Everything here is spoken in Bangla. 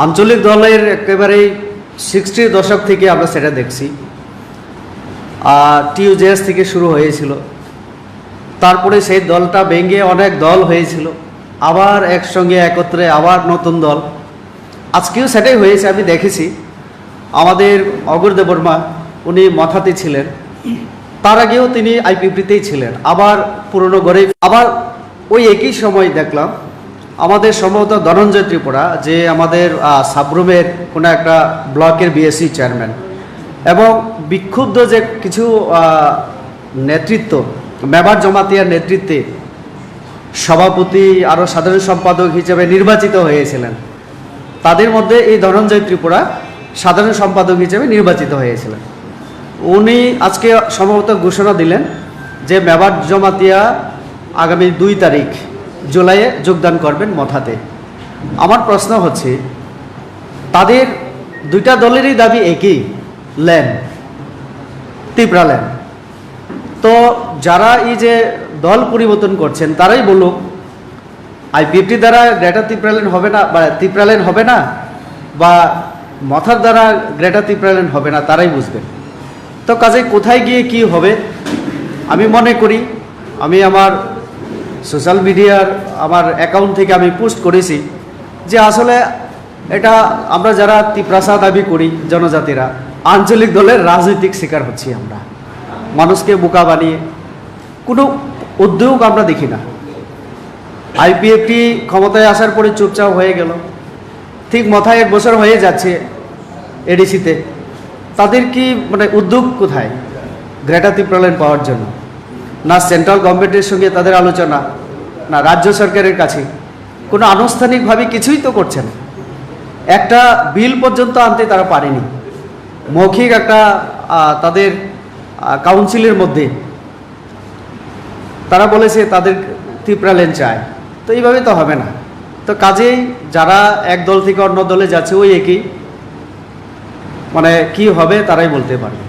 আঞ্চলিক দলের একেবারেই 60-র দশক থেকে আমরা সেটা দেখছি। টিইউজেএস থেকে শুরু হয়েছিল, তারপরে সেই দলটা ভেঙে অনেক দল হয়েছিল, আবার একসঙ্গে একত্রে আবার নতুন দল। আজকেও সেটাই হয়েছে, আমি দেখেছি। আমাদের অগর দেববর্মা উনি মথাতে ছিলেন, তার আগেও তিনি আইপিপিতেই ছিলেন, আবার পুরনো গড়ে আবার ওই একই সময় দেখলাম আমাদের সম্ভবত ধনঞ্জয় ত্রিপুরা, যে আমাদের সাবরুমের কোনো একটা ব্লকের বিএসসি চেয়ারম্যান, এবং বিক্ষুব্ধ যে কিছু নেতৃত্ব মেবার জমাতিয়ার নেতৃত্বে সভাপতি আরও সাধারণ সম্পাদক হিসেবে নির্বাচিত হয়েছিলেন, তাদের মধ্যে এই ধনঞ্জয় ত্রিপুরা সাধারণ সম্পাদক হিসেবে নির্বাচিত হয়েছিলেন। উনি আজকে সম্ভবত ঘোষণা দিলেন যে মেবার জমাতিয়া আগামী 2 তারিখ জুলাইয়ে যোগদান করবেন মথাতে। আমার প্রশ্ন হচ্ছে, তাদের দুইটা দলেরই দাবি একই, ল্যান্ড, ত্রিপুরা ল্যান্ড। তো যারা এই যে দল পরিবর্তন করছেন তারাই বলুক আইপিএফটি দ্বারা গ্রেটার ত্রিপুরা ল্যান্ড হবে না, বা ত্রিপুরা ল্যান্ড হবে না, বা মথার দ্বারা গ্রেটার ত্রিপুরা ল্যান্ড হবে না, তারাই বুঝবেন। তো কাজে কোথায় গিয়ে কি হবে, আমি মনে করি, আমি আমার সোশ্যাল মিডিয়ার আমার অ্যাকাউন্ট থেকে আমি পোস্ট করেছি যে আসলে এটা আমরা যারা ত্রিপ্রাসা দাবি করি জনজাতিরা, আঞ্চলিক দলের রাজনৈতিক শিকার হচ্ছি আমরা। মানুষকে বোকা বানিয়ে কোনো উদ্যোগ আমরা দেখি না। আইপিএফটি ক্ষমতায় আসার পরে চুপচাপ হয়ে গেল, ঠিক মাথায় 1 বছর হয়ে যাচ্ছে এডিসিতে, তাদের কি মানে উদ্যোগ কোথায় গ্রেটার ত্রিপুরা ল্যান্ড পাওয়ার জন্য? না সেন্ট্রাল গভর্নমেন্টের সঙ্গে তাদের আলোচনা, না রাজ্য সরকারের কাছে কোনো আনুষ্ঠানিকভাবে কিছুই তো করছে না। একটা বিল পর্যন্ত আনতে তারা পারেনি। মৌখিক একটা তাদের কাউন্সিলের মধ্যে তারা বলেছে তাদের ত্রিপুরা ল্যান্ড চায়। তো এইভাবে তো হবে না। তো কাজেই যারা এক দল থেকে অন্য দলে যাচ্ছে ওই একই, মানে কি হবে তারাই বলতে পারবে।